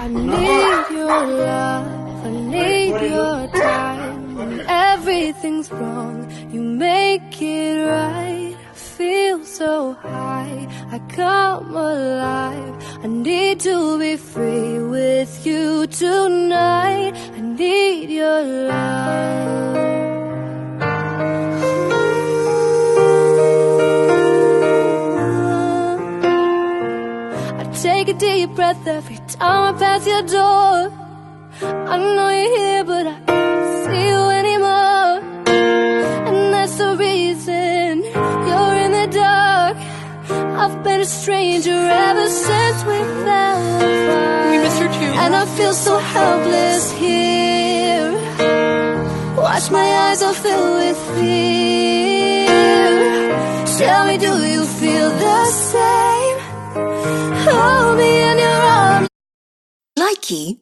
I need your love, I need your time. When everything's wrong, you make it right. I feel so high, I come alive. I need to be free with you tonight. I need your love. Take a deep breath every time I pass your door. I know you're here, but I can't see you anymore. And that's the reason you're in the dark. I've been a stranger ever since we fell apart. We miss her too. And I feel so helpless here. Watch my eyes all fill with fear. Tell me, do you feel the same? Hold me in your arms. Likey